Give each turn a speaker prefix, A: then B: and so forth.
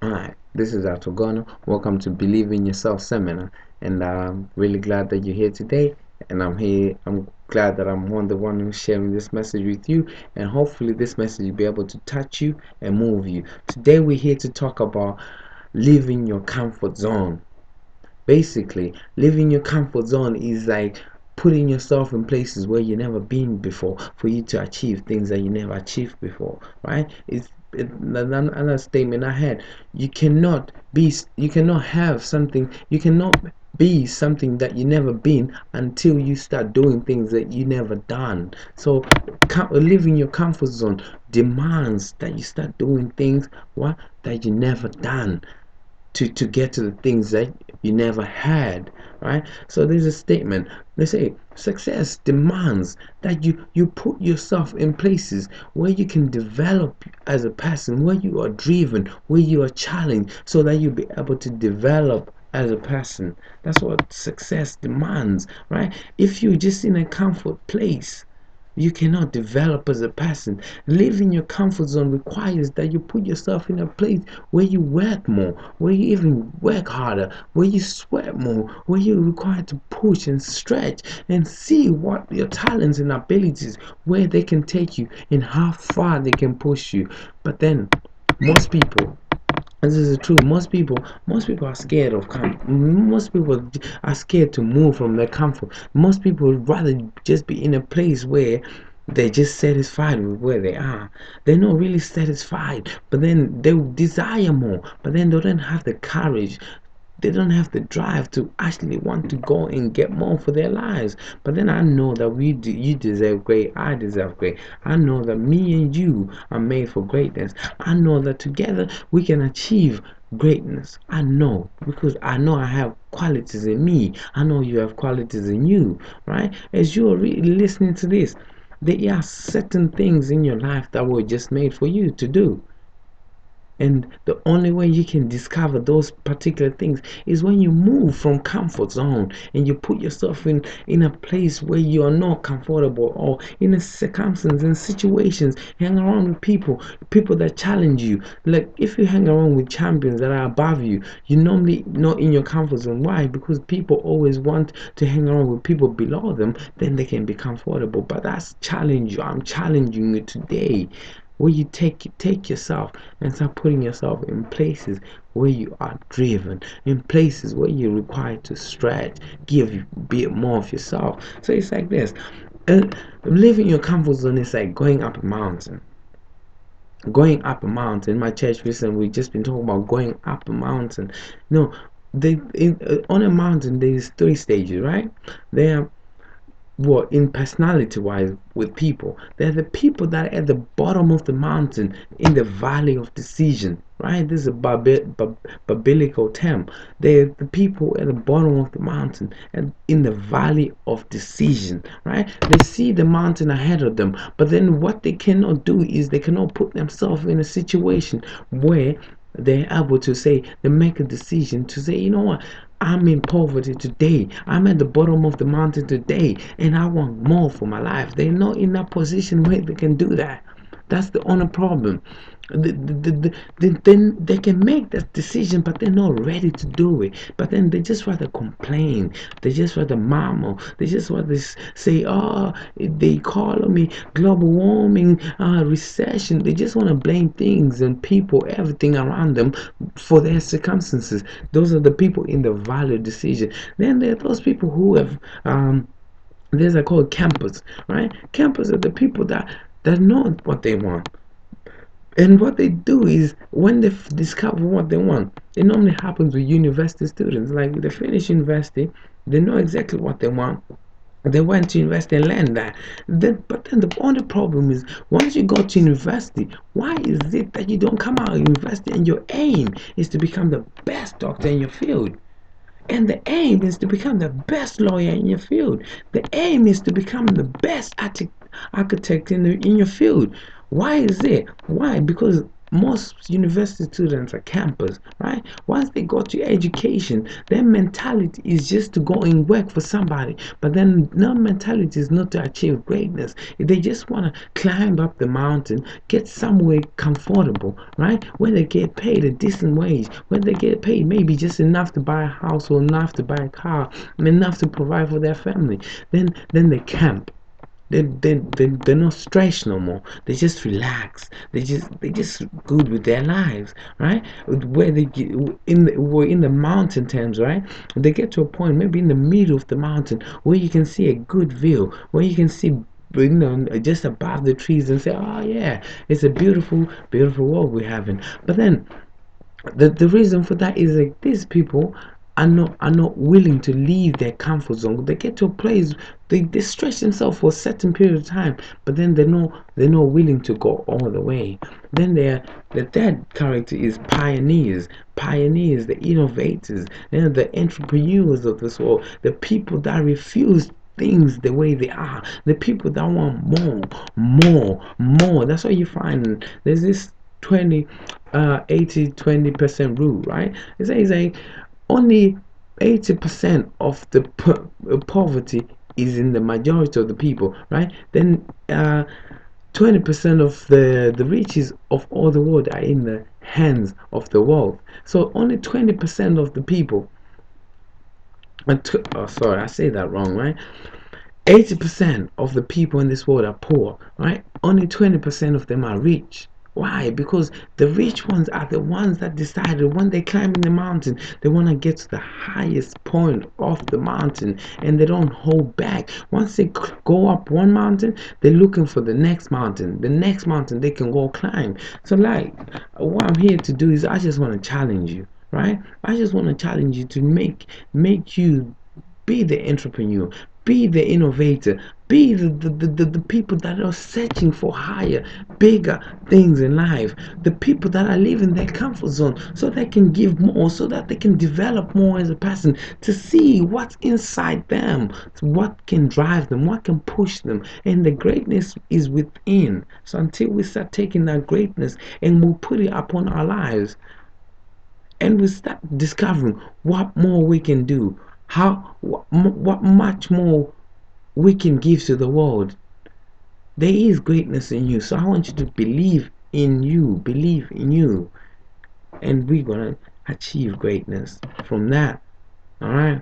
A: Hi, this is Atogano. Welcome to Believe in Yourself seminar, and I'm really glad that you're here today. And I'm here. I'm glad that I'm the one who's sharing this message with you, and hopefully, this message will be able to touch you and move you. Today, we're here to talk about leaving your comfort zone. Basically, living your comfort zone is like putting yourself in places where you never been before for you to achieve things that you never achieved before, right? Another statement I had. You cannot have something, you cannot be something that you never been until you start doing things that you never done. So living your comfort zone demands that you start doing things what that you never done to get to the things that you never had, right? So there's a statement. They say success demands that you put yourself in places where you can develop as a person, where you are driven, where you are challenged, so that you'll be able to develop as a person. That's what success demands, right? If you're just in a comfort place, you cannot develop as a person. Living your comfort zone requires that you put yourself in a place where you work more, where you even work harder, where you sweat more, where you're required to push and stretch and see what your talents and abilities, where they can take you and how far they can push you. But then, most people, and this is true. Most people are scared of most people are scared to move from their comfort. Most people would rather just be in a place where they're just satisfied with where they are. They're not really satisfied, but then they desire more, but then they don't have the courage, they don't have the drive to actually want to go and get more for their lives. But then I know that you deserve great, I deserve great. I know that me and you are made for greatness. I know that together we can achieve greatness. I know, because I know I have qualities in me. I know you have qualities in you, right? As you're really listening to this, there are certain things in your life that were just made for you to do. And the only way you can discover those particular things is when you move from comfort zone and you put yourself in a place where you are not comfortable, or in a circumstance and situations, hang around with people that challenge you. Like if you hang around with champions that are above you, you normally not in your comfort zone. Why? Because people always want to hang around with people below them, then they can be comfortable. But that's challenge you. I'm challenging you today, where you take yourself and start putting yourself in places where you are driven, in places where you're required to stretch, give a bit more of yourself. So it's like this. Living your comfort zone is like going up a mountain. Going up a mountain. In my church recently, we've just been talking about going up a mountain. No, on a mountain there's three stages, right? There, what in personality wise, with people, they're the people that are at the bottom of the mountain, in the valley of decision, right? This is a biblical term. They're the people at the bottom of the mountain and in the valley of decision, right? They see the mountain ahead of them, but then what they cannot do is they cannot put themselves in a situation where they're able to say, they make a decision to say, you know what, I'm in poverty today. I'm at the bottom of the mountain today, and I want more for my life. They're not in that position where they can do that. That's the only problem. Then they can make that decision, but they're not ready to do it. But then they just rather complain. They just rather murmur. They just rather say, "Oh, they call me global warming, recession." They just want to blame things and people, everything around them, for their circumstances. Those are the people in the value decision. Then there are those people who have there's a called campers, right? Campers are the people that know what they want. And what they do is when they discover what they want, it normally happens with university students. Like they finish university, they know exactly what they want. They went to university and learned that. But then the only problem is, once you go to university, why is it that you don't come out of university and your aim is to become the best doctor in your field? And the aim is to become the best lawyer in your field. The aim is to become the best architect in your field. Why is it? Why? Because most university students are campers, right? Once they got to education, their mentality is just to go and work for somebody. But then their mentality is not to achieve greatness. They just want to climb up the mountain, get somewhere comfortable, right? Where they get paid a decent wage, where they get paid maybe just enough to buy a house or enough to buy a car, and enough to provide for their family. Then they camp. They're not stressed no more. They just relax. They just good with their lives, right? Where they get we're in the mountain terms, right? They get to a point maybe in the middle of the mountain where you can see a good view, where you can see, you know, just above the trees, and say, oh yeah, it's a beautiful world we're having. But then the reason for that is like these people are not willing to leave their comfort zone. They get to a place, they stretch themselves for a certain period of time, but then they're not willing to go all the way. Then the third character is pioneers, the innovators, the entrepreneurs of this world, the people that refuse things the way they are, the people that want more. That's what you find. There's this 20 80-20% rule, right? It says like only 80% of the poverty is in the majority of the people, right? Then 20% of the riches of all the world are in the hands of the wealth. So only 20% of the people, oh sorry, I say that wrong, right? 80% of the people in this world are poor, right? Only 20% of them are rich. Why? Because the rich ones are the ones that decided when they climb in the mountain, they want to get to the highest point of the mountain, and they don't hold back. Once they go up one mountain, they're looking for the next mountain. The next mountain they can go climb. So, like, what I'm here to do is I just want to challenge you, right? I just want to challenge you to make you be the entrepreneur, be the innovator, be the people that are searching for higher, bigger things in life, the people that are leaving their comfort zone so they can give more, so that they can develop more as a person, to see what's inside them, what can drive them, what can push them. And the greatness is within. So until we start taking that greatness and we put it upon our lives, and we start discovering what more we can do, what much more we can give to the world. There is greatness in you, so I want you to believe in you, and we're gonna achieve greatness from that. All right.